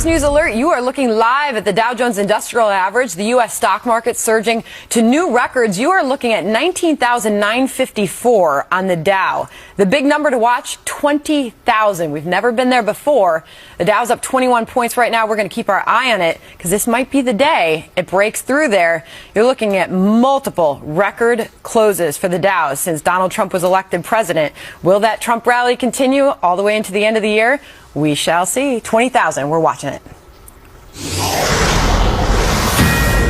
Fox News Alert, you are looking live at the Dow Jones Industrial Average, the U.S. stock market surging to new records. You are looking at 19,954 on the Dow. The big number to watch, 20,000. We've never been there before. The Dow's up 21 points right now. We're going to keep our eye on it because this might be the day it breaks through there. You're looking at multiple record closes for the Dow since Donald Trump was elected president. Will that Trump rally continue all the way into the end of the year? We shall see. 20,000. We're watching it.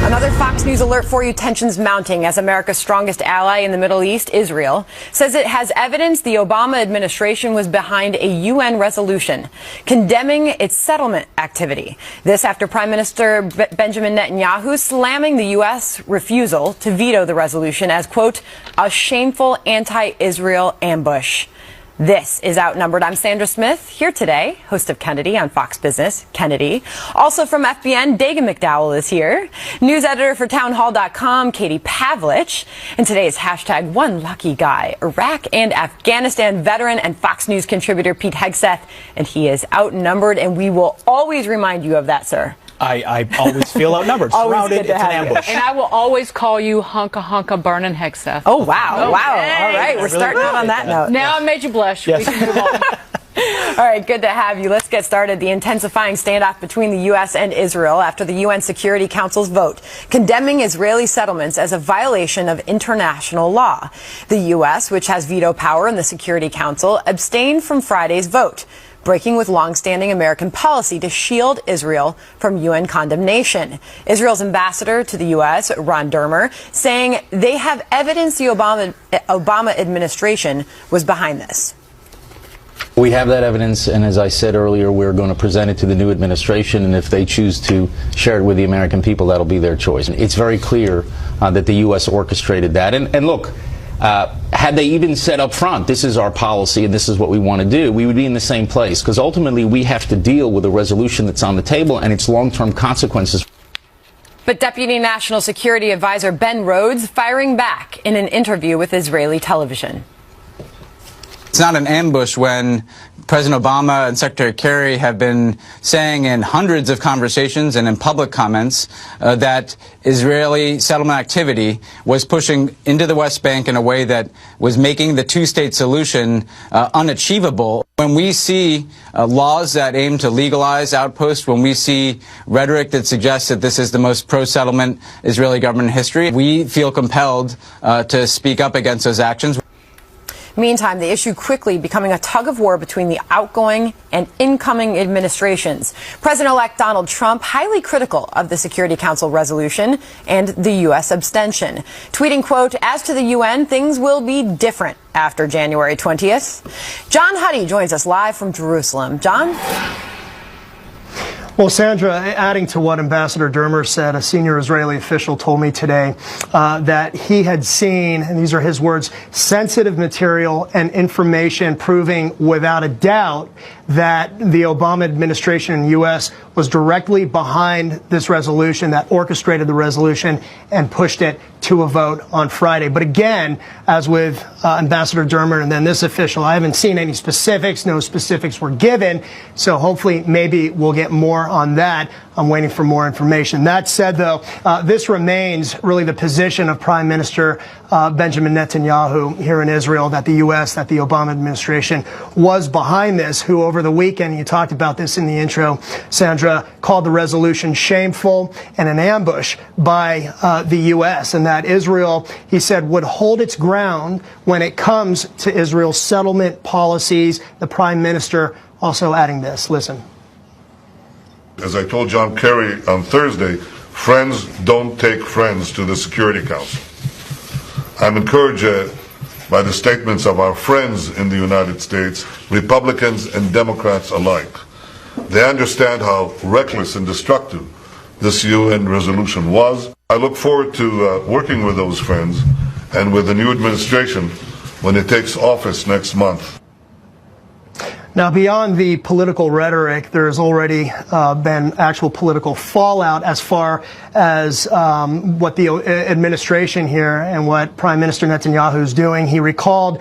Another Fox News alert for you. Tensions mounting as America's strongest ally in the Middle East, Israel, says it has evidence the Obama administration was behind a UN resolution condemning its settlement activity. This after Prime Minister Benjamin Netanyahu slamming the U.S. refusal to veto the resolution as, quote, a shameful anti-Israel ambush. This is Outnumbered. I'm Sandra Smith, here today, host of Kennedy on Fox Business, Kennedy. Also from FBN, Dagan McDowell is here. News editor for townhall.com, Katie Pavlich. And today's hashtag one lucky guy, Iraq and Afghanistan veteran and Fox News contributor Pete Hegseth. And he is outnumbered, and we will always remind you of that, sir. I always feel outnumbered. Surrounded, it's an ambush. And I will always call you hunka burnin' Hegseth. Oh, wow. Wow. All right. We're starting out on that note. Now I made you blush. Yes. We can move on. All right, good to have you. Let's get started. The intensifying standoff between the U.S. and Israel after the UN Security Council's vote condemning Israeli settlements as a violation of international law. The U.S., which has veto power in the Security Council, abstained from Friday's vote, breaking with long-standing American policy to shield Israel from UN condemnation. Israel's ambassador to the U.S., Ron Dermer, saying they have evidence the Obama administration was behind this. We have that evidence, and as I said earlier, we're going to present it to the new administration, and if they choose to share it with the American people, that'll be their choice. It's very clear that the U.S. orchestrated that. And look, had they even said up front, this is our policy and this is what we want to do, we would be in the same place, because ultimately we have to deal with a resolution that's on the table and its long-term consequences. But Deputy National Security Advisor Ben Rhodes firing back in an interview with Israeli television. It's not an ambush when President Obama and Secretary Kerry have been saying in hundreds of conversations and in public comments that Israeli settlement activity was pushing into the West Bank in a way that was making the two-state solution unachievable. When we see laws that aim to legalize outposts, when we see rhetoric that suggests that this is the most pro-settlement Israeli government in history, we feel compelled to speak up against those actions. Meantime, the issue quickly becoming a tug-of-war between the outgoing and incoming administrations. President-elect Donald Trump highly critical of the Security Council resolution and the U.S. abstention, tweeting, quote, as to the UN, things will be different after January 20th. John Huddy joins us live from Jerusalem. John? Well, Sandra, adding to what Ambassador Dermer said, a senior Israeli official told me today that he had seen, and these are his words, sensitive material and information proving without a doubt that the Obama administration in the U.S. was directly behind this resolution, that orchestrated the resolution and pushed it to a vote on Friday. But again, as with Ambassador Dermer and then this official, I haven't seen any specifics. No specifics were given. So hopefully maybe we'll get more on that. I'm waiting for more information. That said, though, this remains really the position of Prime Minister Benjamin Netanyahu here in Israel, that the U.S., that the Obama administration was behind this, who over the weekend, you talked about this in the intro, Sandra, called the resolution shameful and an ambush by the U.S., and that Israel, he said, would hold its ground when it comes to Israel's settlement policies. The Prime Minister also adding this. Listen. As I told John Kerry on Thursday, friends don't take friends to the Security Council. I'm encouraged by the statements of our friends in the United States, Republicans and Democrats alike. They understand how reckless and destructive this UN resolution was. I look forward to working with those friends and with the new administration when it takes office next month. Now, beyond the political rhetoric, there's already been actual political fallout as far as what the administration here and what Prime Minister Netanyahu is doing. He recalled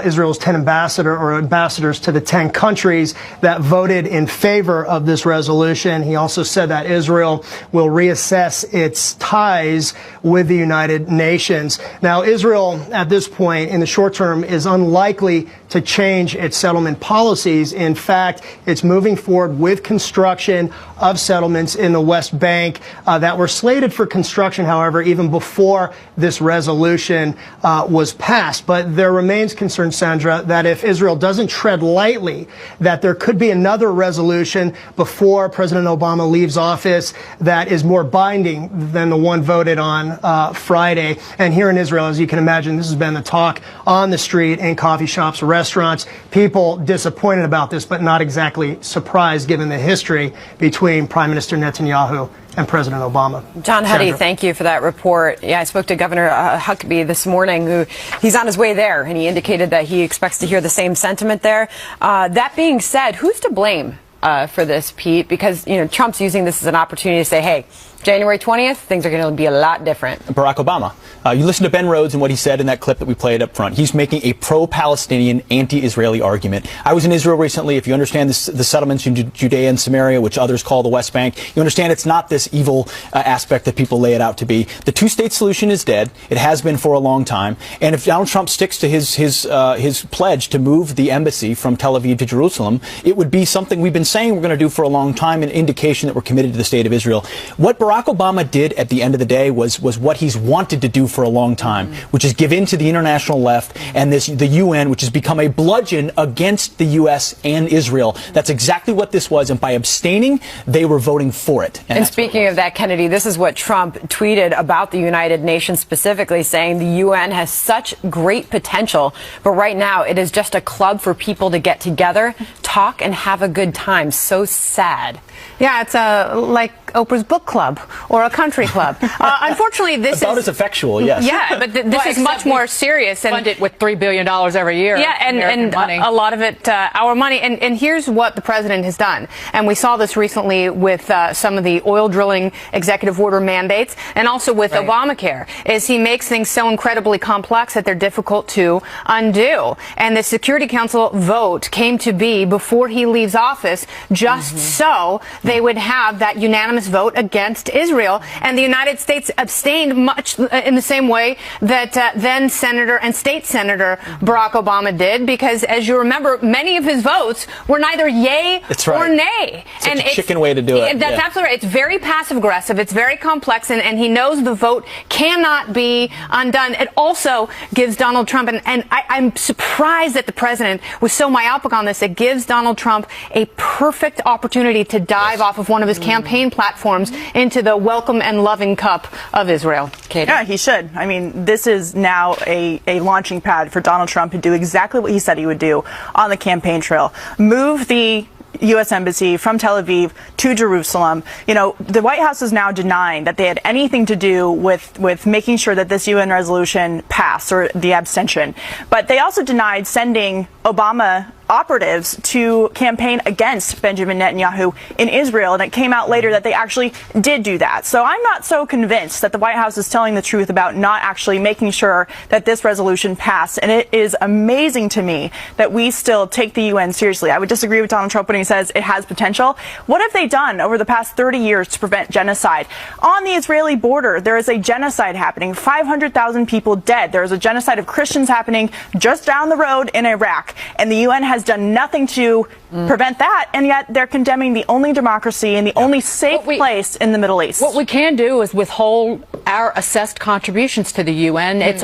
Israel's 10 ambassadors to the 10 countries that voted in favor of this resolution. He also said that Israel will reassess its ties with the United Nations. Now, Israel, at this point, in the short term, is unlikely to change its settlement policies. In fact, it's moving forward with construction of settlements in the West Bank that were slated for construction, however, even before this resolution was passed. But there remains concern, Sandra, that if Israel doesn't tread lightly, that there could be another resolution before President Obama leaves office that is more binding than the one voted on Friday. And here in Israel, as you can imagine, this has been the talk on the street, in coffee shops, restaurants. People disappointed about this, but not exactly surprised given the history between Prime Minister Netanyahu and President Obama. John Huddy, thank you for that report. Yeah, I spoke to Governor Huckabee this morning, who he's on his way there, and he indicated that he expects to hear the same sentiment there. That being said, who's to blame for this, Pete? Because, you know, Trump's using this as an opportunity to say, hey, January 20th, things are going to be a lot different. Barack Obama. You listen to Ben Rhodes and what he said in that clip that we played up front. He's making a pro-Palestinian, anti-Israeli argument. I was in Israel recently. If you understand the settlements in Judea and Samaria, which others call the West Bank, you understand it's not this evil aspect that people lay it out to be. The two-state solution is dead. It has been for a long time. And if Donald Trump sticks to his pledge to move the embassy from Tel Aviv to Jerusalem, it would be something we've been saying we're going to do for a long time, an indication that we're committed to the state of Israel. What Barack Obama did at the end of the day was what he's wanted to do for a long time, which is give in to the international left and the UN, which has become a bludgeon against the U.S. and Israel. That's exactly what this was, and by abstaining, they were voting for it. And speaking of that, Kennedy, this is what Trump tweeted about the United Nations specifically, saying the UN has such great potential, but right now it is just a club for people to get together, talk, and have a good time. So sad. Yeah, it's like Oprah's book club or a country club. Unfortunately, this about is as effectual, yes. Yeah, but this is much more serious. And fund it with $3 billion every year. Yeah, and money. A lot of it our money. And here's what the president has done. And we saw this recently with some of the oil drilling executive order mandates, and also with Obamacare, is he makes things so incredibly complex that they're difficult to undo. And the Security Council vote came to be before he leaves office, just so they would have that unanimous vote against Israel. And the United States abstained much in the same way that then Senator and State Senator Barack Obama did, because, as you remember, many of his votes were neither yay or nay. It's a chicken way to do it. That's absolutely right. It's very passive-aggressive. It's very complex, and he knows the vote cannot be undone. It also gives Donald Trump, and I'm surprised that the president was so myopic on this, it gives Donald Trump a perfect opportunity to dive off of one of his campaign platforms into the welcome and loving cup of Israel. Katie. Yeah, he should. I mean, this is now a launching pad for Donald Trump to do exactly what he said he would do on the campaign trail. Move the U.S. Embassy from Tel Aviv to Jerusalem. You know, the White House is now denying that they had anything to do with making sure that this UN resolution passed, or the abstention. But they also denied sending Obama operatives to campaign against Benjamin Netanyahu in Israel, and it came out later that they actually did do that. So I'm not so convinced that the White House is telling the truth about not actually making sure that this resolution passed, and it is amazing to me that we still take the UN seriously. I would disagree with Donald Trump when he says it has potential. What have they done over the past 30 years to prevent genocide? On the Israeli border, there is a genocide happening, 500,000 people dead. There is a genocide of Christians happening just down the road in Iraq, and the UN has done nothing to prevent that, and yet they're condemning the only democracy and the only safe place in the Middle East. What we can do is withhold our assessed contributions to the UN. It's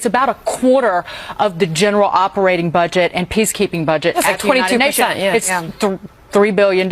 about a quarter of the general operating budget and peacekeeping budget. That's at like 22%. It's $3 billion.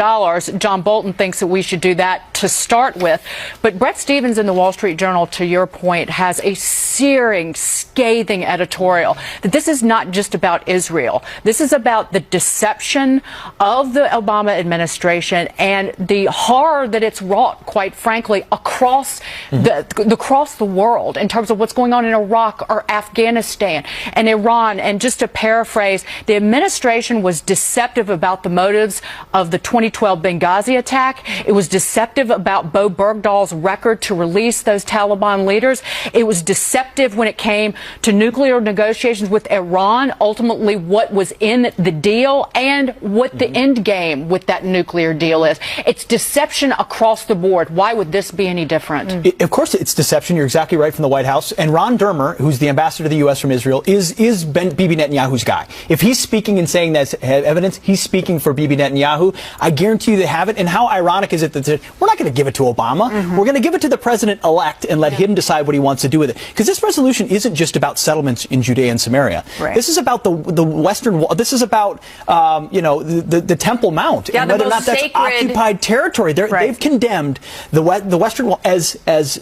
John Bolton thinks that we should do that to start with. But Bret Stephens in the Wall Street Journal, to your point, has a searing, scathing editorial that this is not just about Israel. This is about the deception of the Obama administration and the horror that it's wrought, quite frankly, across the world in terms of what's going on in Iraq or Afghanistan and Iran. And just to paraphrase, the administration was deceptive about the motives of the 2012 Benghazi attack. It was deceptive about Bo Bergdahl's record to release those Taliban leaders. It was deceptive when it came to nuclear negotiations with Iran, ultimately what was in the deal and what the end game with that nuclear deal is. It's deception across the board. Why would this be any different? Of course it's deception. You're exactly right, from the White House. And Ron Dermer, who's the ambassador to the U.S. from Israel, is Bibi Netanyahu's guy. If he's speaking and saying that's evidence, he's speaking for Bibi Netanyahu. I guarantee you they have it. And how ironic is it that we're not going to give it to Obama. We're going to give it to the president-elect and let him decide what he wants to do with it. Because this resolution isn't just about settlements in Judea and Samaria. Right. This is about the Western Wall. This is about, the Temple Mount. Yeah, and whether or not that's sacred occupied territory. They've condemned the Western Wall as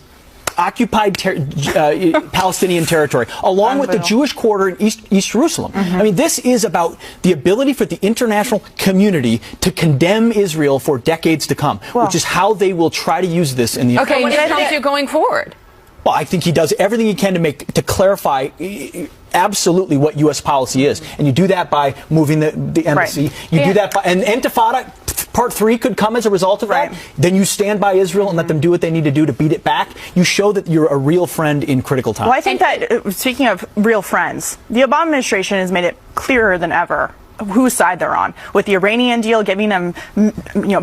occupied Palestinian territory, along with the Jewish quarter in East Jerusalem. I mean, this is about the ability for the international community to condemn Israel for decades to come, which is how they will try to use this in the Okay, what does it do going forward? Well, I think he does everything he can to clarify absolutely what U.S. policy is. And you do that by moving the embassy. You do that by, and Intifada Part 3 could come as a result of that. Then you stand by Israel and let them do what they need to do to beat it back. You show that you're a real friend in critical times. Well, I think that, speaking of real friends, the Obama administration has made it clearer than ever whose side they're on. With the Iranian deal giving them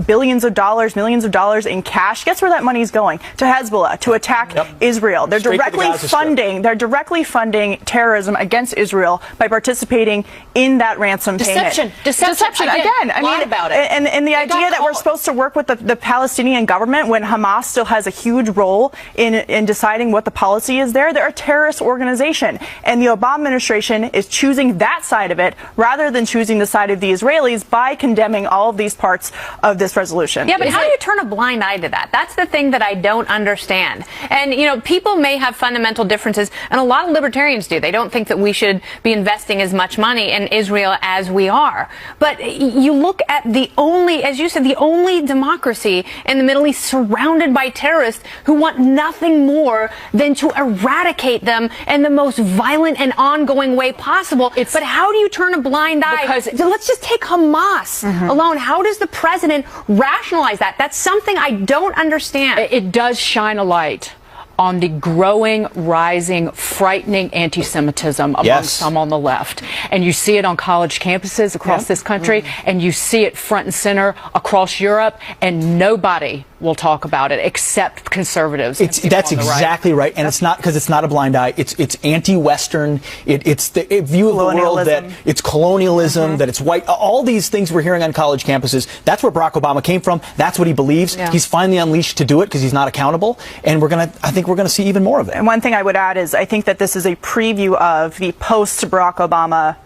billions of dollars, millions of dollars in cash, guess where that money is going? To Hezbollah, to attack Israel. They're directly funding terrorism against Israel by participating in that ransom payment. Deception again. I mean, about it. And the idea that we're supposed to work with the Palestinian government when Hamas still has a huge role in deciding what the policy is there. They're a terrorist organization. And the Obama administration is choosing that side of it rather than choosing the side of the Israelis by condemning all of these parts of this resolution. Yeah, but how do you turn a blind eye to that? That's the thing that I don't understand. And, people may have fundamental differences, and a lot of libertarians do. They don't think that we should be investing as much money in Israel as we are. But you look at the only, as you said, the only democracy in the Middle East surrounded by terrorists who want nothing more than to eradicate them in the most violent and ongoing way possible. But how do you turn a blind eye? Let's just take Hamas alone. How does the president rationalize that? That's something I don't understand. It does shine a light on the growing, rising, frightening anti-Semitism among some on the left. And you see it on college campuses across this country, and you see it front and center across Europe, and nobody will talk about it except conservatives. That's exactly right. And it's not because it's not a blind eye. It's anti-Western. It's the view of the world that it's colonialism, that it's white. All these things we're hearing on college campuses, that's where Barack Obama came from. That's what he believes. He's finally unleashed to do it because he's not accountable. And I think we're going to see even more of it. And one thing I would add is I think that this is a preview of the post-Barack Obama,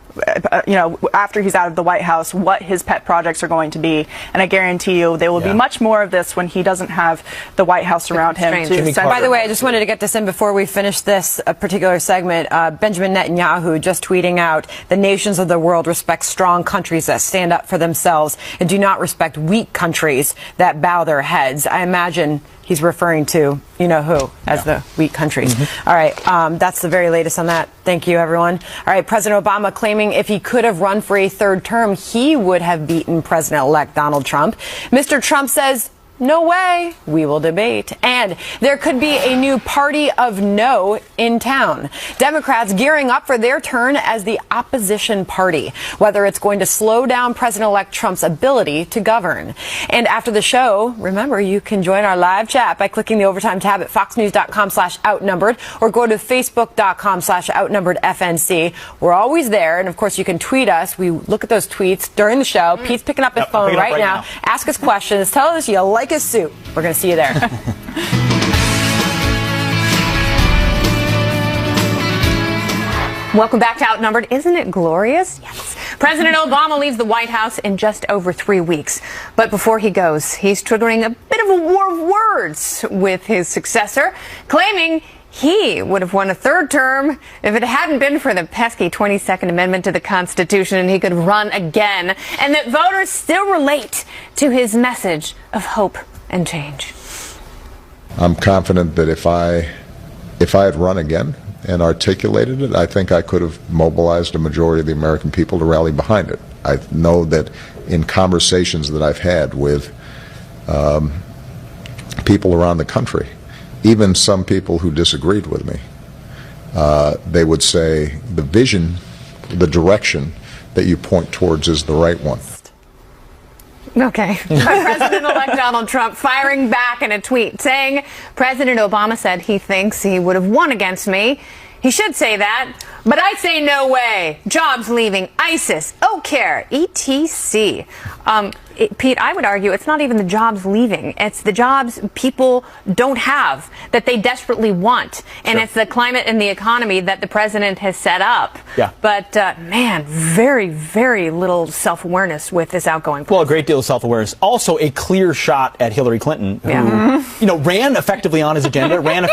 after he's out of the White House, what his pet projects are going to be. And I guarantee you there will be much more of this when he doesn't have the White House around him. By the way, I just wanted to get this in before we finish this particular segment. Benjamin Netanyahu just tweeting out, the nations of the world respect strong countries that stand up for themselves and do not respect weak countries that bow their heads. I imagine he's referring to you-know-who as the weak countries. All right, that's the very latest on that. Thank you, everyone. All right, President Obama claiming if he could have run for a third term, he would have beaten President-elect Donald Trump. Mr. Trump says, no way, we will debate. And there could be a new party of no in town. Democrats gearing up for their turn as the opposition party, whether it's going to slow down President-elect Trump's ability to govern. And after the show, remember, you can join our live chat by clicking the Overtime tab at foxnews.com/outnumbered or go to facebook.com/outnumberedfnc. We're always there. And of course, you can tweet us. We look at those tweets during the show. Pete's picking up his phone right now. Ask us questions. Tell us you like his suit. We're going to see you there. Welcome back to Outnumbered. Isn't it glorious? Yes. President Obama leaves the White House in just over 3 weeks. But before he goes, he's triggering a bit of a war of words with his successor, claiming he would have won a third term if it hadn't been for the pesky 22nd Amendment to the Constitution, and he could run again, and that voters still relate to his message of hope and change. I'm confident that if I had run again and articulated it, I think I could have mobilized a majority of the American people to rally behind it. I know that in conversations that I've had with people around the country, even some people who disagreed with me, they would say the vision, the direction that you point towards is the right one. Okay. President-elect Donald Trump firing back in a tweet saying President Obama said he thinks he would have won against me. He should say that, but I say no way. Jobs leaving, ISIS, care, etc. Pete, I would argue it's not even the jobs leaving. It's the jobs people don't have that they desperately want. And Sure. It's the climate and the economy that the president has set up. Yeah. But, man, very, very little self-awareness with this outgoing president. Well, a great deal of self-awareness. Also, a clear shot at Hillary Clinton, who, ran effectively on his agenda, ran on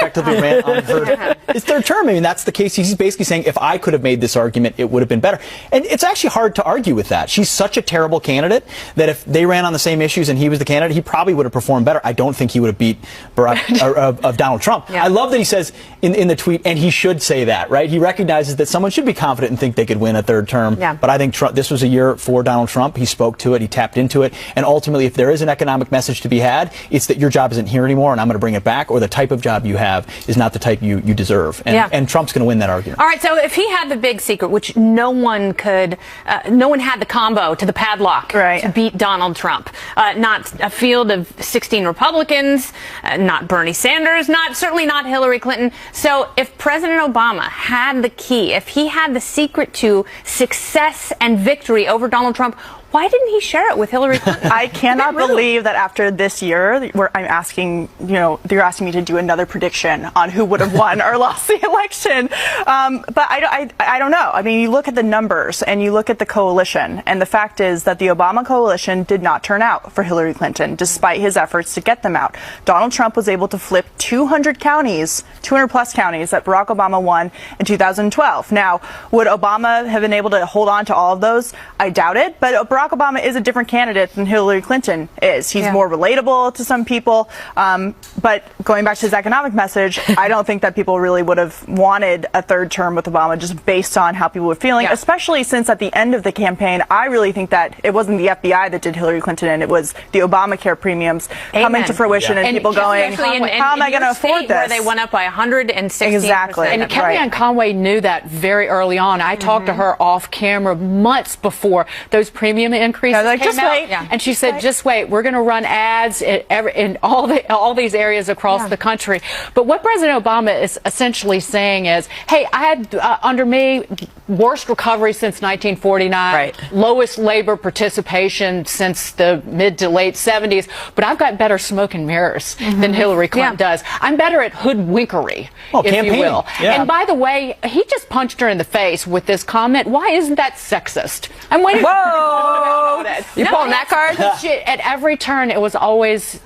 his third term. I mean, that's the case. He's basically saying, if I could have made this argument, it would have been better. And it's actually hard to argue with that. She's such a terrible candidate that if they ran on the same issues and he was the candidate, he probably would have performed better. I don't think he would have beat of Donald Trump. Yeah. I love that he says in the tweet, and he should say that, right? He recognizes that someone should be confident and think they could win a third term. Yeah. But I think this was a year for Donald Trump. He spoke to it. He tapped into it. And ultimately, if there is an economic message to be had, it's that your job isn't here anymore and I'm going to bring it back, or the type of job you have is not the type you deserve. And Trump's going to win that argument. All right, so if he had the big secret, which no one had the combo to the padlock to beat Donald Trump. Not a field of 16 Republicans, not Bernie Sanders, certainly not Hillary Clinton. So if President Obama had the key, if he had the secret to success and victory over Donald Trump, why didn't he share it with Hillary Clinton? I cannot believe that after this year, where I'm asking, you're asking me to do another prediction on who would have won or lost the election. But I don't know. I mean, you look at the numbers and you look at the coalition, and the fact is that the Obama coalition did not turn out for Hillary Clinton, despite his efforts to get them out. Donald Trump was able to flip 200 plus counties that Barack Obama won in 2012. Now, would Obama have been able to hold on to all of those? I doubt it, but Barack Obama is a different candidate than Hillary Clinton is. He's more relatable to some people. But going back to his economic message, I don't think that people really would have wanted a third term with Obama just based on how people were feeling, especially since at the end of the campaign, I really think that it wasn't the FBI that did Hillary Clinton in. It was the Obamacare premiums coming to fruition and people going, how am I going to afford this? Where they went up by 116%. Exactly. And Kellyanne Conway knew that very early on. I talked to her off camera months before those premium increases like, came just out. wait. And she said, just wait. We're going to run ads in all these areas across the country. But what President Obama is essentially saying is, hey, I had, under me, worst recovery since 1949, lowest labor participation since the mid to late 70s, but I've got better smoke and mirrors than Hillary Clinton does. I'm better at hoodwinkery, if you will. And by the way, he just punched her in the face with this comment. Why isn't that sexist? I'm waiting for her to talk about it. You pulling that card? At every turn, it was always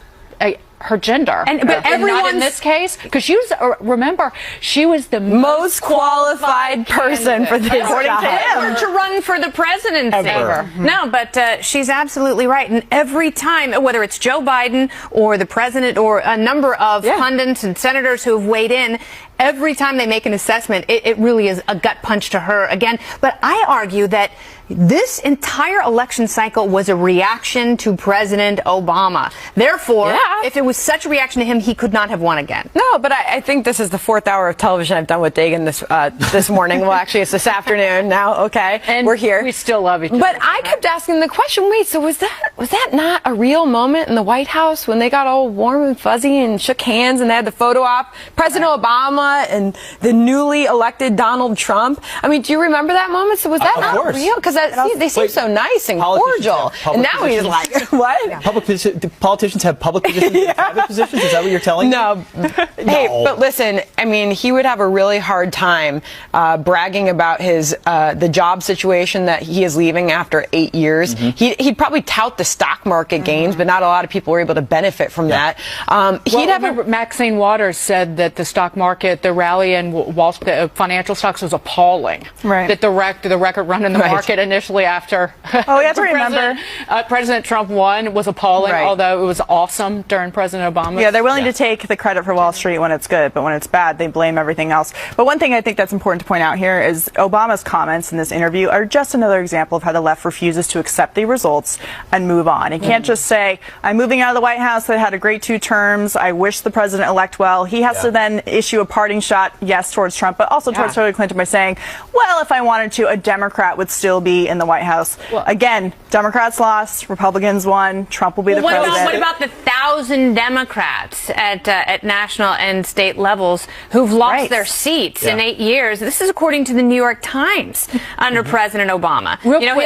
her gender. But everyone in this case, because she was, remember, she was the most qualified person for this job. To run for the presidency. No, but she's absolutely right. And every time, whether it's Joe Biden or the president or a number of pundits and senators who have weighed in, every time they make an assessment, it really is a gut punch to her again. But I argue that this entire election cycle was a reaction to President Obama. Therefore, if it was such a reaction to him, he could not have won again. No, but I think this is the 4th hour of television I've done with Dagan this morning. Well, actually, it's this afternoon now. Okay, and we're here. We still love each other. But I kept asking the question, wait, so was that not a real moment in the White House when they got all warm and fuzzy and shook hands and they had the photo op? President Obama and the newly elected Donald Trump. I mean, do you remember that moment? So was that not real? Because They seem so nice and cordial. And now he's like, what? Politicians have public positions and private positions? Is that what you're telling me? No. Hey, but listen, I mean, he would have a really hard time bragging about his the job situation that he is leaving after 8 years. He'd probably tout the stock market gains, but not a lot of people were able to benefit from that. Maxine Waters said that the stock market, the rally in Wall Street financial stocks was appalling. Right. That the record run in the market initially after President Trump won was appalling, although it was awesome during President Obama. Yeah, they're willing to take the credit for Wall Street when it's good, but when it's bad, they blame everything else. But one thing I think that's important to point out here is Obama's comments in this interview are just another example of how the left refuses to accept the results and move on. He can't just say, I'm moving out of the White House, that had a great 2 terms, I wish the president-elect well. He has to then issue a parting shot, yes, towards Trump, but also towards Hillary Clinton by saying, well, if I wanted to, a Democrat would still be in the White House. Well, again, Democrats lost, Republicans won, Trump will be the president. What about the 1,000 Democrats at national and state levels who've lost their seats in 8 years? This is according to the New York Times under President Obama.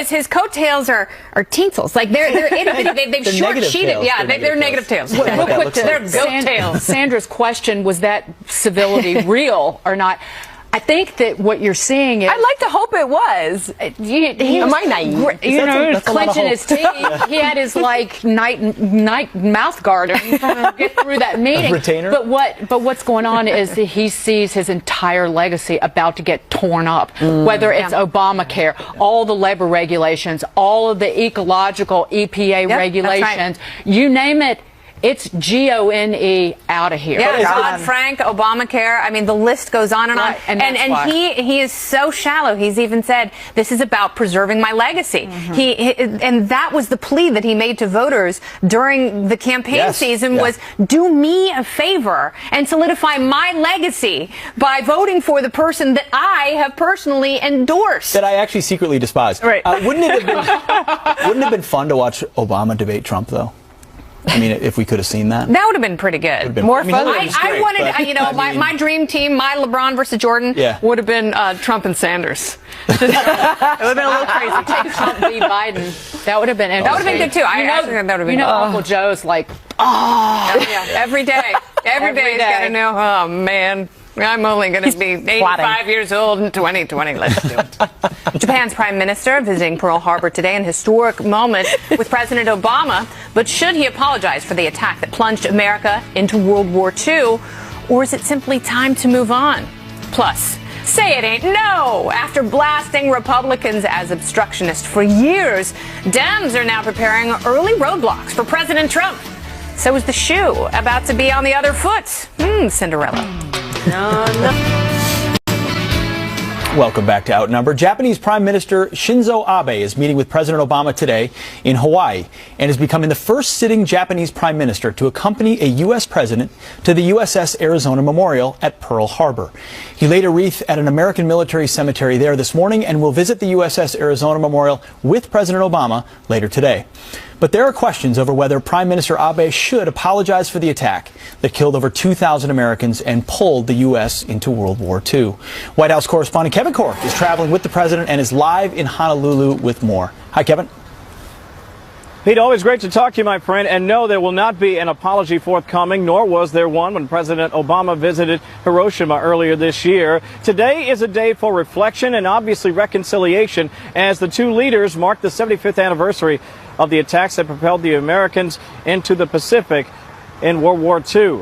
His coattails are tinsels. Like they're they've short-sheeted. Yeah, they're negative tails. Real quick, they're goat tails. Sandra's question, was that civility real or not? I think that what you're seeing is... I'd like to hope it was. Am I naive? You know, clenching his teeth. He had his, like, night mouth guard to get through that meeting. A retainer? But what's going on is that he sees his entire legacy about to get torn up. Whether it's Obamacare, all the labor regulations, all of the ecological EPA regulations, you name it. It's GONE out of here. Yeah, Dodd-Frank, Obamacare. I mean, the list goes on and on. And he is so shallow. He's even said, this is about preserving my legacy. And that was the plea that he made to voters during the campaign season was, do me a favor and solidify my legacy by voting for the person that I have personally endorsed. That I actually secretly despise. Right. Wouldn't it have been fun to watch Obama debate Trump, though? I mean, if we could have seen that. That would have been pretty good. More fun. I wanted, my dream team, my LeBron versus Jordan, would have been Trump and Sanders. It would have been a little crazy. Take Trump v. Biden. That would have been interesting. That would have been good, too. I think that would have been good. Uncle Joe's like, every day. Every day he's got to know, oh, man. I'm only going to be 85 years old in 2020. Let's do it. Japan's prime minister visiting Pearl Harbor today, an historic moment with President Obama. But should he apologize for the attack that plunged America into World War II? Or is it simply time to move on? Plus, say it ain't no. After blasting Republicans as obstructionists for years, Dems are now preparing early roadblocks for President Trump. So is the shoe about to be on the other foot? Cinderella. Welcome back to Outnumbered. Japanese Prime Minister Shinzo Abe is meeting with President Obama today in Hawaii and is becoming the first sitting Japanese Prime Minister to accompany a U.S. president to the USS Arizona Memorial at Pearl Harbor. He laid a wreath at an American military cemetery there this morning and will visit the USS Arizona Memorial with President Obama later today. But there are questions over whether Prime Minister Abe should apologize for the attack that killed over 2,000 Americans and pulled the U.S. into World War II. White House correspondent Kevin Corke is traveling with the president and is live in Honolulu with more. Hi, Kevin. Pete, always great to talk to you, my friend. And no, there will not be an apology forthcoming, nor was there one when President Obama visited Hiroshima earlier this year. Today is a day for reflection and obviously reconciliation as the two leaders mark the 75th anniversary of the attacks that propelled the Americans into the Pacific in World War II.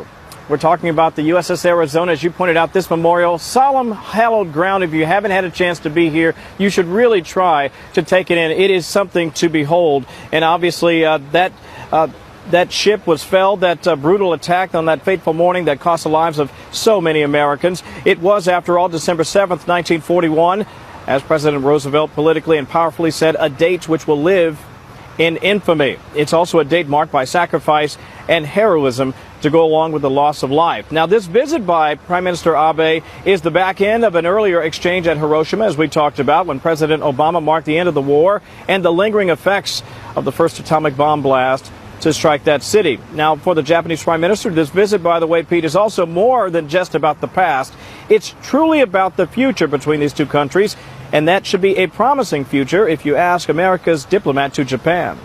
We're talking about the USS Arizona, as you pointed out, this memorial, solemn, hallowed ground. If you haven't had a chance to be here, you should really try to take it in. It is something to behold. And obviously that ship was felled, that brutal attack on that fateful morning that cost the lives of so many Americans. It was, after all, December 7th, 1941, as President Roosevelt politically and powerfully said, a date which will live in infamy. It's also a date marked by sacrifice and heroism to go along with the loss of life. Now, this visit by Prime Minister Abe is the back end of an earlier exchange at Hiroshima, as we talked about, when President Obama marked the end of the war and the lingering effects of the first atomic bomb blast to strike that city. Now, for the Japanese Prime Minister, this visit, by the way, Pete, is also more than just about the past. It's truly about the future between these two countries. and that should be a promising future if you ask America's diplomat to Japan.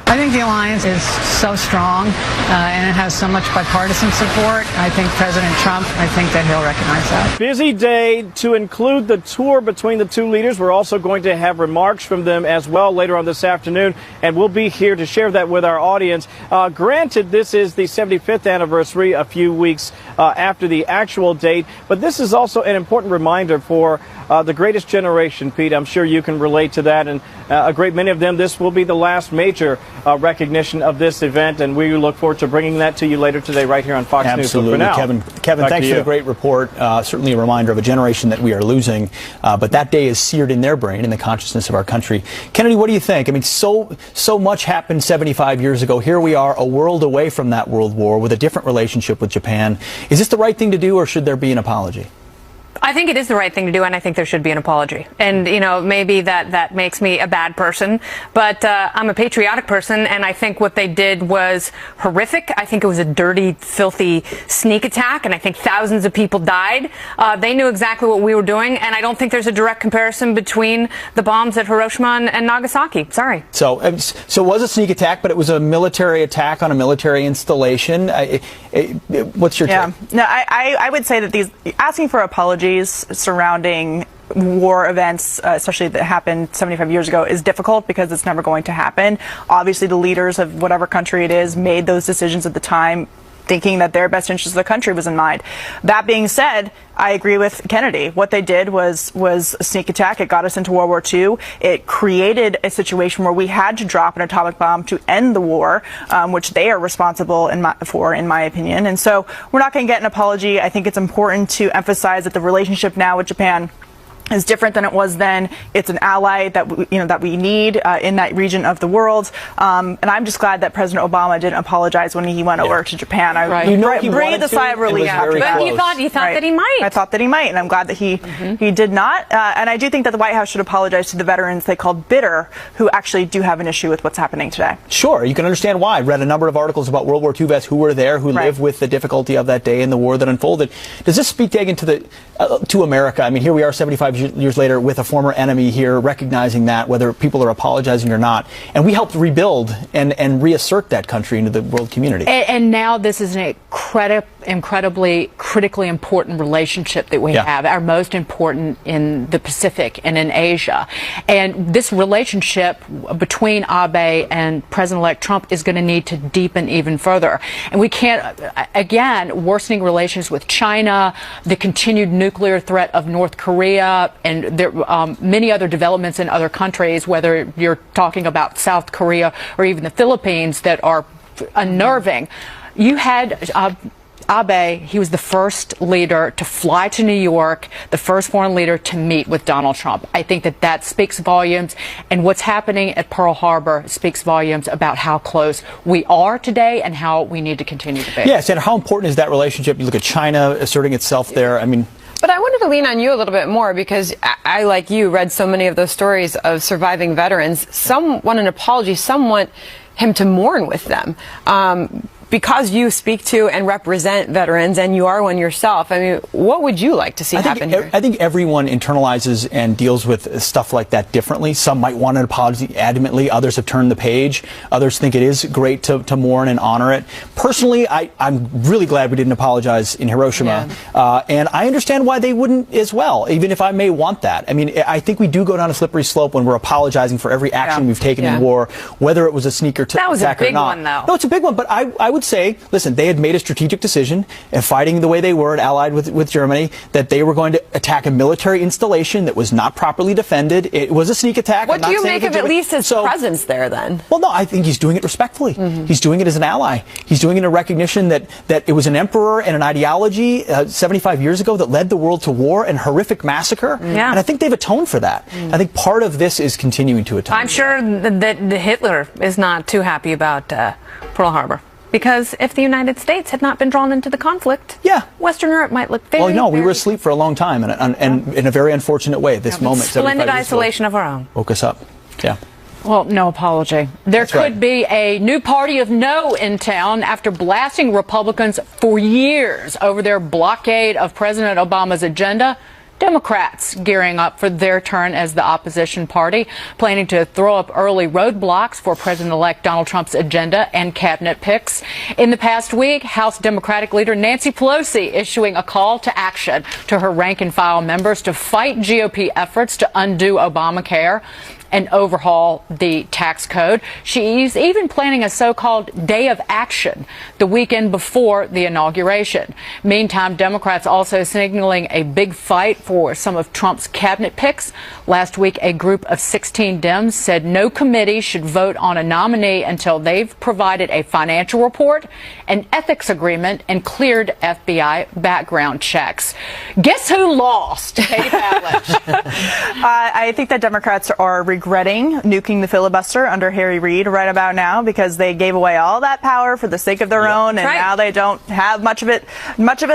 I think the alliance is so strong and it has so much bipartisan support. I think President Trump, I think that he'll recognize that. Busy day to include the tour between the two leaders. We're also going to have remarks from them as well later on this afternoon, and we'll be here to share that with our audience. Granted, this is the 75th anniversary, a few weeks after the actual date, but this is also an important reminder for the greatest generation, Pete. I'm sure you can relate to that, and a great many of them, this will be the last major recognition of this event, and we look forward to bringing that to you later today right here on Fox News. Absolutely. But for now, Kevin, thanks for the great report. Certainly a reminder of a generation that we are losing, but that day is seared in their brain, in the consciousness of our country. Kennedy, what do you think? I mean, so much happened 75 years ago. Here we are, a world away from that world war with a different relationship with Japan. Is this the right thing to do, or should there be an apology? I think it is the right thing to do, and I think there should be an apology. And, you know, maybe that makes me a bad person, but I'm a patriotic person, and I think what they did was horrific. I think it was a dirty, filthy sneak attack, and I think thousands of people died. They knew exactly what we were doing, and I don't think there's a direct comparison between the bombs at Hiroshima and Nagasaki. Sorry. So it was a sneak attack, but it was a military attack on a military installation. What's your take? No, I would say that these asking for apologies surrounding war events, especially that happened 75 years ago, is difficult because it's never going to happen. Obviously, the leaders of whatever country it is made those decisions at the time, thinking that their best interest of the country was in mind. That being said, I agree with Kennedy. What they did was a sneak attack. It got us into World War II. It created a situation where we had to drop an atomic bomb to end the war, which they are responsible in my opinion. And so we're not going to get an apology. I think it's important to emphasize that the relationship now with Japan is different than it was then. It's an ally that we need in that region of the world, and I'm just glad that President Obama didn't apologize when he went over to Japan. I breathed a sigh of relief after that. But you thought that he might. I thought that he might, and I'm glad that he did not. And I do think that the White House should apologize to the veterans they called bitter, who actually do have an issue with what's happening today. Sure, you can understand why. I read a number of articles about World War II vets who were there, who lived with the difficulty of that day and the war that unfolded. Does this speak to America? I mean, here we are 75 years later with a former enemy here, recognizing that, whether people are apologizing or not. And we helped rebuild and reassert that country into the world community. And now this is an incredibly, critically important relationship that we have, our most important in the Pacific and in Asia. And this relationship between Abe and President-elect Trump is going to need to deepen even further. And we can't, again, worsening relations with China, the continued nuclear threat of North Korea, and there many other developments in other countries, whether you're talking about South Korea or even the Philippines, that are unnerving. You had Abe, he was the first leader to fly to New York, the first foreign leader to meet with Donald Trump. I think that speaks volumes, and what's happening at Pearl Harbor speaks volumes about how close we are today and how we need to continue to be. Yes, and how important is that relationship? You look at China asserting itself there. I mean, but I wanted to lean on you a little bit more, because I, like you, read so many of those stories of surviving veterans. Some want an apology, some want him to mourn with them. Because you speak to and represent veterans, and you are one yourself, I mean, what would you like to see happen here? I think everyone internalizes and deals with stuff like that differently. Some might want an apology adamantly. Others have turned the page. Others think it is great to mourn and honor it. Personally, I'm really glad we didn't apologize in Hiroshima. And I understand why they wouldn't as well, even if I may want that. I mean, I think we do go down a slippery slope when we're apologizing for every action we've taken in war, whether it was a sneaker attack or not. That was a big one, though. No, it's a big one, but I would say, listen, they had made a strategic decision, and fighting the way they were, allied with Germany, that they were going to attack a military installation that was not properly defended. It was a sneak attack. What do you make of at least his presence there, then? Well, no, I think he's doing it respectfully. He's doing it as an ally. He's doing it in a recognition that it was an emperor and an ideology 75 years ago that led the world to war and horrific massacre. And I think they've atoned for that. I think part of this is continuing to atone. I'm sure that Hitler is not too happy about Pearl Harbor. Because if the United States had not been drawn into the conflict, Western Europe might look very, well, no, we were asleep for a long time, and in a very unfortunate way. This moment, splendid isolation of our own, woke us up. Yeah. Well, no apology. There could be a new party of no in town after blasting Republicans for years over their blockade of President Obama's agenda. Democrats gearing up for their turn as the opposition party, planning to throw up early roadblocks for President-elect Donald Trump's agenda and cabinet picks. In the past week, House Democratic leader Nancy Pelosi issuing a call to action to her rank-and-file members to fight GOP efforts to undo Obamacare and overhaul the tax code. She's even planning a so-called day of action the weekend before the inauguration. Meantime, Democrats also signaling a big fight for some of Trump's cabinet picks. Last week, a group of 16 Dems said no committee should vote on a nominee until they've provided a financial report, an ethics agreement, and cleared FBI background checks. Guess who lost? Katie Pavlich. I think that Democrats are regretting nuking the filibuster under Harry Reid right about now, because they gave away all that power for the sake of their own, and now they don't have much of it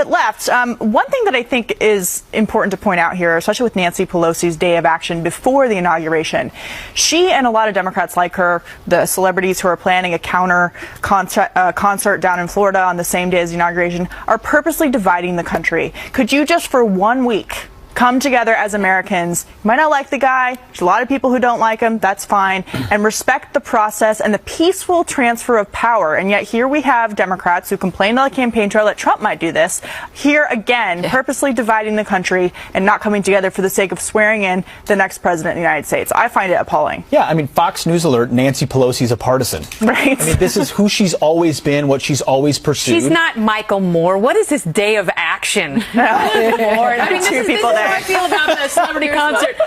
left. One thing that I think is important to point out here, especially with Nancy Pelosi's day of action before the inauguration, she and a lot of Democrats like her, the celebrities who are planning a counter concert down in Florida on the same day as the inauguration, are purposely dividing the country. Could you just for 1 week come together as Americans? You might not like the guy. There's a lot of people who don't like him. That's fine. And respect the process and the peaceful transfer of power. And yet here we have Democrats who complained on the campaign trail that Trump might do this. Here again, purposely dividing the country and not coming together for the sake of swearing in the next president of the United States. I find it appalling. Yeah, I mean, Fox News alert, Nancy Pelosi's a partisan. Right. I mean, this is who she's always been, what she's always pursued. She's not Michael Moore. What is this day of action? Lord, I mean, two people there. How I feel about the celebrity concert.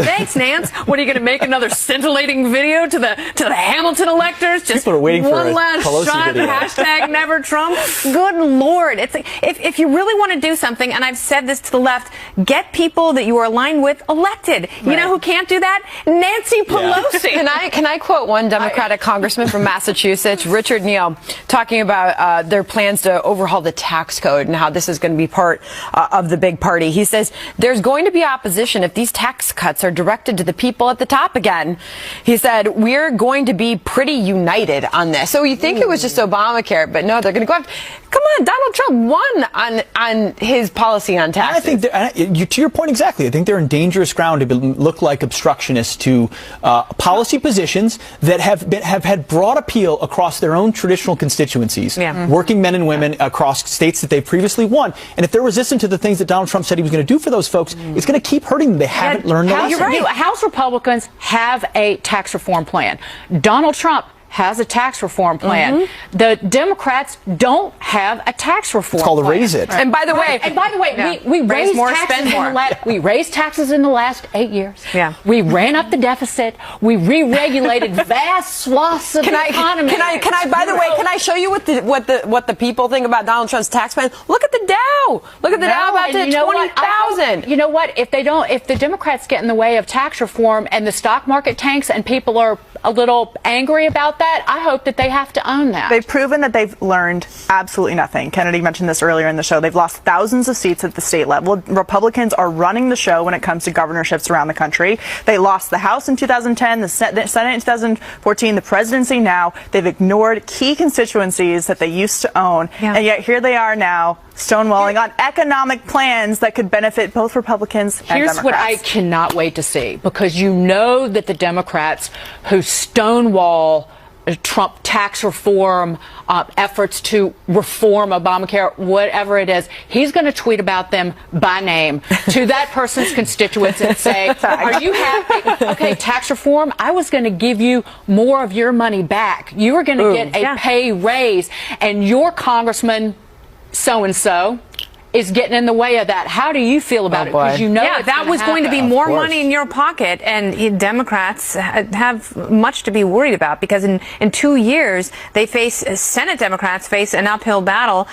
Thanks, Nance. What are you going to make another scintillating video to the Hamilton electors? Just people are waiting for one a last Pelosi shot. video. Hashtag never Trump. Good Lord! It's if you really want to do something, and I've said this to the left, get people that you are aligned with elected. You know who can't do that? Nancy Pelosi. Can I quote one Democratic congressman from Massachusetts, Richard Neal, talking about their plans to overhaul the tax code and how this is going to be part of the big party. He says there's going to be opposition if these tax cuts are directed to the people at the top again. He said we're going to be pretty united on this. So you think it was just Obamacare, but no, they're going to go after. Come on, Donald Trump won on his policy on taxes. I think to your point exactly. I think they're in dangerous ground to look like obstructionists to policy positions that have had broad appeal across their own traditional constituencies, working men and women across states that they've previously won. And if they're resistant to the things that Donald Trump said he was going to do for those folks, it's going to keep hurting them. They haven't learned the lesson. You're right. House Republicans have a tax reform plan. Donald Trump has a tax reform plan. The Democrats don't have a tax reform plan. It's called a raise it. And by the way, we Raise raised more, taxes spend more. we raised taxes in the last 8 years. Yeah. We ran up the deficit. We re-regulated vast swaths of the economy. Can I? By the way, can I show you what the people think about Donald Trump's tax plan? Look at the Dow. Look at the Dow about to 20,000. You know what? If the Democrats get in the way of tax reform and the stock market tanks and people are a little angry about that, I hope that they have to own that. They've proven that they've learned absolutely nothing. Kennedy mentioned this earlier in the show. They've lost thousands of seats at the state level. Republicans are running the show when it comes to governorships around the country. They lost the House in 2010, the Senate in 2014, the presidency now. They've ignored key constituencies that they used to own. And yet here they are now, stonewalling on economic plans that could benefit both Republicans and Democrats. Here's what I cannot wait to see, because you know that the Democrats who stonewall Trump tax reform efforts to reform Obamacare, whatever it is, he's going to tweet about them by name to that person's constituents and say, are you happy? Okay, tax reform, I was going to give you more of your money back. You were going to get a pay raise, and your congressman so-and-so is getting in the way of that. How do you feel about it? Because you know that was going to be more money in your pocket, and Democrats have much to be worried about, because in 2 years they face Senate Democrats face an uphill battle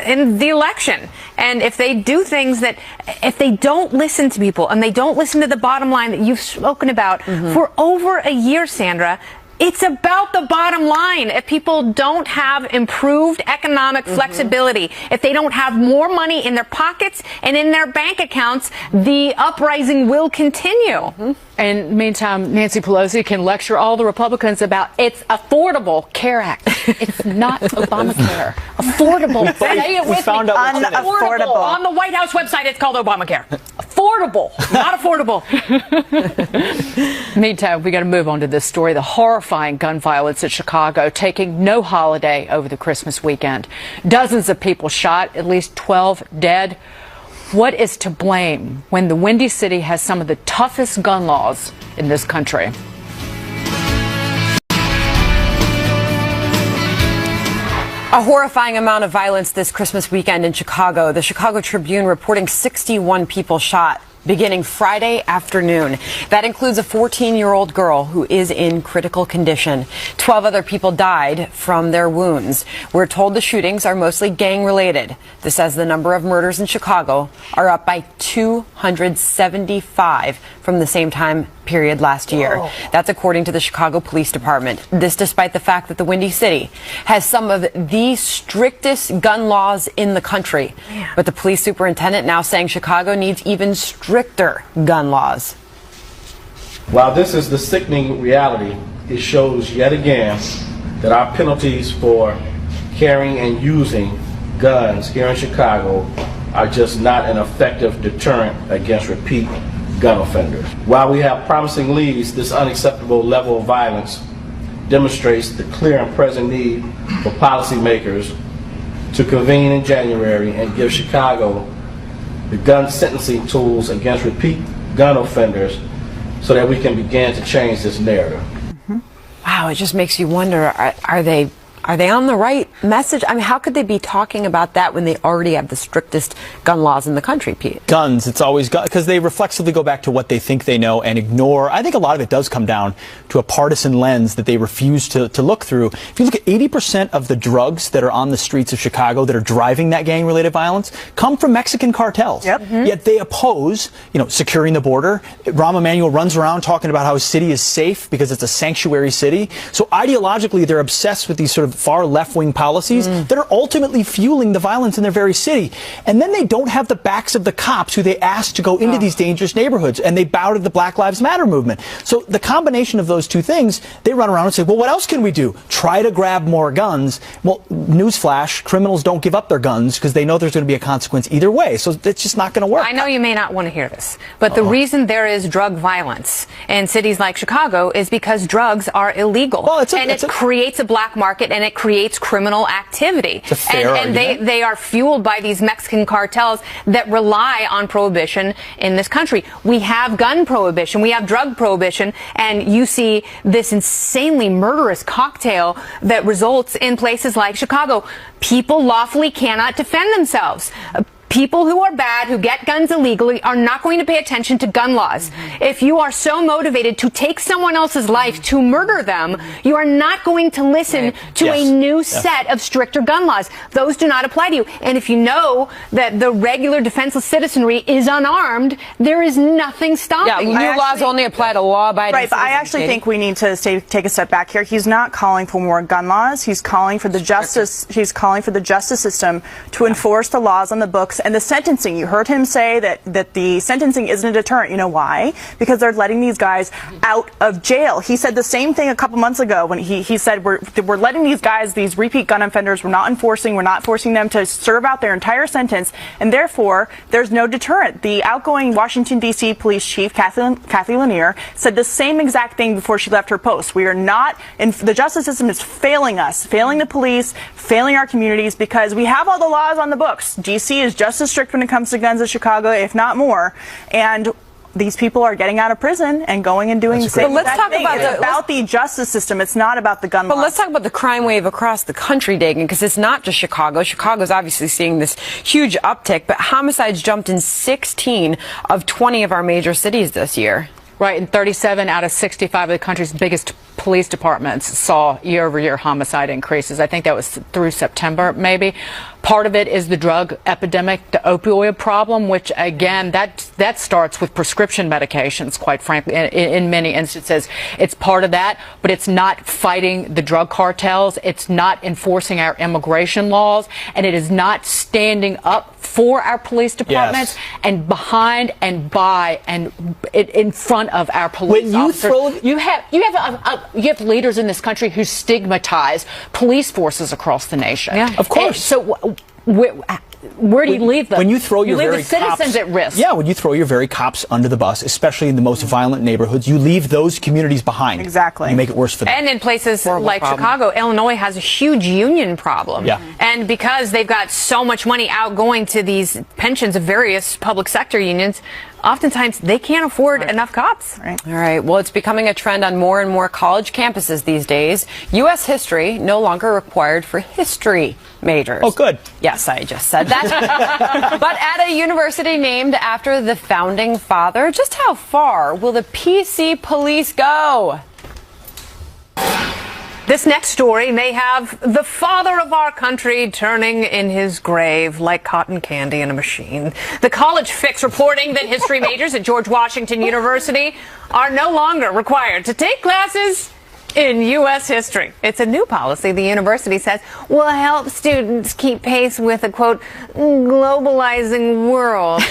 in the election. And if they do things if they don't listen to people and they don't listen to the bottom line that you've spoken about for over a year, Sandra, It's about the bottom line. If people don't have improved economic flexibility, if they don't have more money in their pockets and in their bank accounts, the uprising will continue. And meantime, Nancy Pelosi can lecture all the Republicans about it's Affordable Care Act. It's not Obamacare. Affordable. Say it with me. Unaffordable. On the White House website, it's called Obamacare. Affordable, not affordable. Meantime, we got to move on to this story. The horrifying gun violence at Chicago taking no holiday over the Christmas weekend. Dozens of people shot, at least 12 dead. What is to blame when the Windy City has some of the toughest gun laws in this country? A horrifying amount of violence this Christmas weekend in Chicago. The Chicago Tribune reporting 61 people shot beginning Friday afternoon. That includes a 14-year-old girl who is in critical condition. 12 other people died from their wounds. We're told the shootings are mostly gang-related. This says the number of murders in Chicago are up by 275 from the same time period last year. Whoa. That's according to the Chicago Police Department. This despite the fact that the Windy City has some of the strictest gun laws in the country. Man. But the police superintendent now saying Chicago needs even stricter gun laws. While this is the sickening reality, it shows yet again that our penalties for carrying and using guns here in Chicago are just not an effective deterrent against repeat gun offenders. While we have promising leads, this unacceptable level of violence demonstrates the clear and present need for policymakers to convene in January and give Chicago the gun sentencing tools against repeat gun offenders so that we can begin to change this narrative. Wow, it just makes you wonder, are they on the right message? I mean, how could they be talking about that when they already have the strictest gun laws in the country, Pete? Guns, it's always because they reflexively go back to what they think they know and ignore. I think a lot of it does come down to a partisan lens that they refuse to look through. If you look at 80% of the drugs that are on the streets of Chicago that are driving that gang-related violence come from Mexican cartels. Yep. Yet they oppose, securing the border. Rahm Emanuel runs around talking about how his city is safe because it's a sanctuary city. So ideologically, they're obsessed with these sort of far left-wing policies that are ultimately fueling the violence in their very city. And then they don't have the backs of the cops who they asked to go into these dangerous neighborhoods, and they bow to the Black Lives Matter movement. So the combination of those two things, they run around and say, well, what else can we do? Try to grab more guns. Well, newsflash, criminals don't give up their guns because they know there's going to be a consequence either way. So it's just not going to work. I know you may not want to hear this, but the reason there is drug violence in cities like Chicago is because drugs are illegal. Well, it creates a black market, and it creates criminal activity. It's a fair argument. They are fueled by these Mexican cartels that rely on prohibition in this country. We have gun prohibition, we have drug prohibition, and you see this insanely murderous cocktail that results in places like Chicago. People lawfully cannot defend themselves. People who are bad, who get guns illegally, are not going to pay attention to gun laws. If you are so motivated to take someone else's life, to murder them, you are not going to listen to a new set of stricter gun laws. Those do not apply to you. And if you know that the regular defenseless citizenry is unarmed, there is nothing stopping. Yeah, new laws only apply to law-abiding citizens. Right, but I actually think we need to take a step back here. He's not calling for more gun laws. He's calling for the justice. He's calling for the justice system to enforce the laws on the books. And the sentencing, you heard him say that the sentencing isn't a deterrent. You know why? Because they're letting these guys out of jail. He said the same thing a couple months ago when he said we're letting these guys, these repeat gun offenders, we're not forcing them to serve out their entire sentence, and therefore there's no deterrent. The outgoing Washington, D.C. police chief, Kathy Lanier, said the same exact thing before she left her post. We are not, the justice system is failing us, failing the police, failing our communities, because we have all the laws on the books. D.C. is just as strict when it comes to guns as Chicago, if not more, and these people are getting out of prison and going and doing the same let's talk thing. about It's about the justice system. It's not about the gun laws. But let's talk about the crime wave across the country, Dagan, because it's not just Chicago. Chicago's obviously seeing this huge uptick, but homicides jumped in 16 of 20 of our major cities this year. Right, and 37 out of 65 of the country's biggest police departments saw year-over-year homicide increases. I think that was through September, maybe. Part of it is the drug epidemic, the opioid problem, which again, that starts with prescription medications, quite frankly, in many instances. It's part of that, but it's not fighting the drug cartels. It's not enforcing our immigration laws, and it is not standing up for our police departments and behind and by and in front of our police officers. You have leaders in this country who stigmatize police forces across the nation. Yeah, of course. So where do you leave them? When you throw your leave very the citizens cops, at risk. Yeah, when you throw your very cops under the bus, especially in the most violent neighborhoods, you leave those communities behind. Exactly. You make it worse for them. And in places like problem. Chicago, Illinois has a huge union problem. Yeah. And because they've got so much money outgoing to these pensions of various public sector unions, oftentimes they can't afford enough cops. Right. All right. Well, it's becoming a trend on more and more college campuses these days. U.S. history no longer required for history majors. Oh, good. Yes, I just said that. But at a university named after the founding father, just how far will the PC police go? This next story may have the father of our country turning in his grave like cotton candy in a machine. The College Fix reporting that history majors at George Washington University are no longer required to take classes in U.S. history. It's a new policy, the university says, will help students keep pace with a, quote, globalizing world.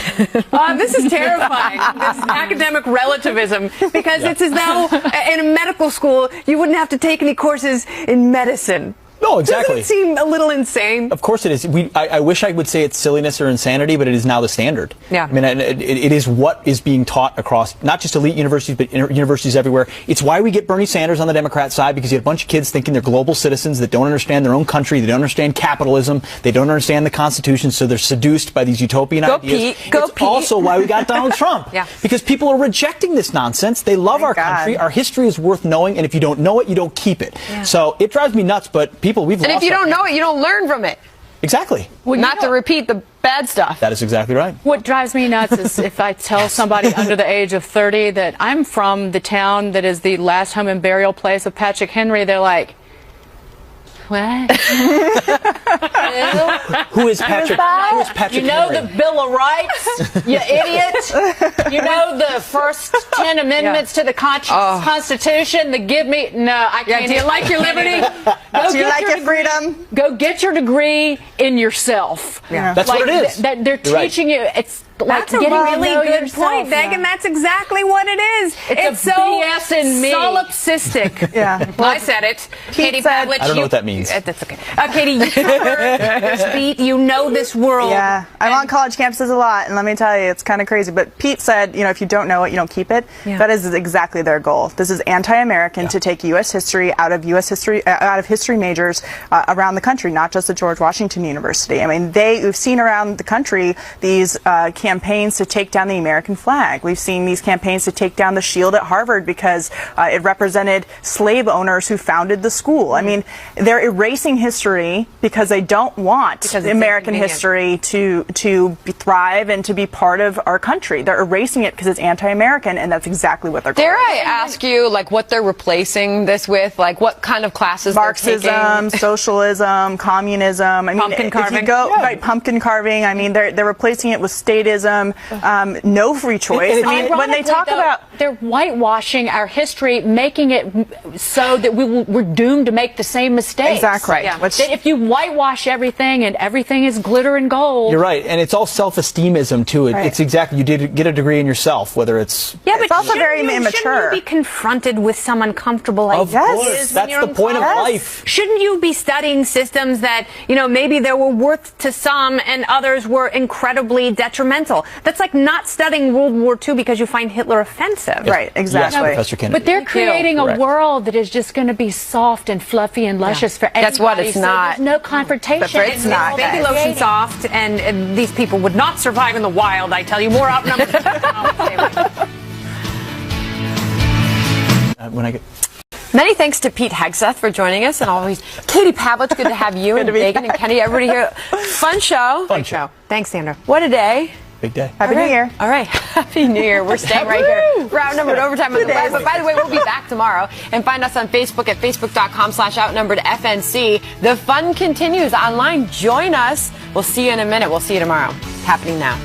This is terrifying, this academic relativism, because it's as though in a medical school you wouldn't have to take any courses in medicine. No, exactly. Doesn't it seem a little insane? Of course it is. I wish I would say it's silliness or insanity, but it is now the standard. Yeah. I mean, it is what is being taught across not just elite universities, but universities everywhere. It's why we get Bernie Sanders on the Democrat side, because you have a bunch of kids thinking they're global citizens that don't understand their own country, they don't understand capitalism, they don't understand the Constitution, so they're seduced by these utopian ideas. Go Pete. Also why we got Donald Trump. Yeah. Because people are rejecting this nonsense. They love our country. Our history is worth knowing, and if you don't know it, you don't keep it. Yeah. So it drives me nuts, but people, we've lost. And if you don't know it, you don't learn from it. Exactly. Well, not to repeat the bad stuff. That is exactly right. What drives me nuts is if I tell somebody under the age of 30 that I'm from the town that is the last home and burial place of Patrick Henry, they're like, what? Who is Patrick? Who is Patrick You know Henry? the Bill of Rights, you idiot. You know the first 10 amendments to the Constitution that give me... No, I can't. Do you like your liberty? Do you like your freedom? Go get your degree in yourself. Yeah. That's what it is. They're You're teaching you... It's like That's a getting to really know good yourself. point, Megan. That's exactly what it is. It's a so BS in me. solipsistic. Yeah. Well, I said it. Katie said- Pavlich, I don't know what that means. That's okay. Katie, you cover this beat. You know this world. Yeah, I'm on college campuses a lot, and let me tell you, it's kind of crazy. But Pete said, you know, if you don't know it, you don't keep it. Yeah. That is exactly their goal. This is anti-American to take U.S. history out of history majors around the country, not just at George Washington University. I mean, we've seen around the country these campaigns to take down the American flag. We've seen these campaigns to take down the shield at Harvard because it represented slave owners who founded the school. I mean, they're erasing history because they don't want American history to thrive and to be part of our country. They're erasing it because it's anti-American, and that's exactly what they're going Dare I ask you, like, what they're replacing this with? Like, what kind of classes Marxism, they're taking? Socialism, communism. I mean, Pumpkin carving. If you go, right, pumpkin carving. I mean, they're replacing it with statism, no free choice. I mean, when they talk about... They're whitewashing our history, making it so that we're doomed to make the same mistakes. Exactly. Right. Yeah. That if you whitewash everything and everything is glitter and gold... You're right, and it's all self-esteemism, too. It's exactly, you did get a degree in yourself, whether it's... Yeah, but it's also very immature. Shouldn't you be confronted with some uncomfortable Of ideas? course, that's the point of life. Shouldn't you be studying systems that, you know, maybe there were worth to some and others were incredibly detrimental? That's like not studying World War II because you find Hitler offensive. Right, exactly. Yes, Professor Kennedy. But they're creating a world that is just going to be soft and fluffy and luscious for everybody. That's what it's so not. There's no confrontation. But it's not. Baby lotion soft, and these people would not survive in the wild, I tell you. More outnumbered. When I get... Many thanks to Pete Hegseth for joining us, and always Katie Pavlich. Good to have you and Megan and Kenny. Everybody here. Fun show. Fun show. Thanks, Sandra. What a day. Big day. Happy New Year. All right. Happy New Year. We're staying right here for Outnumbered Overtime on the web. But by the way, we'll be back tomorrow. And find us on Facebook at facebook.com/outnumberedfnc. The fun continues online. Join us. We'll see you in a minute. We'll see you tomorrow. Happening now.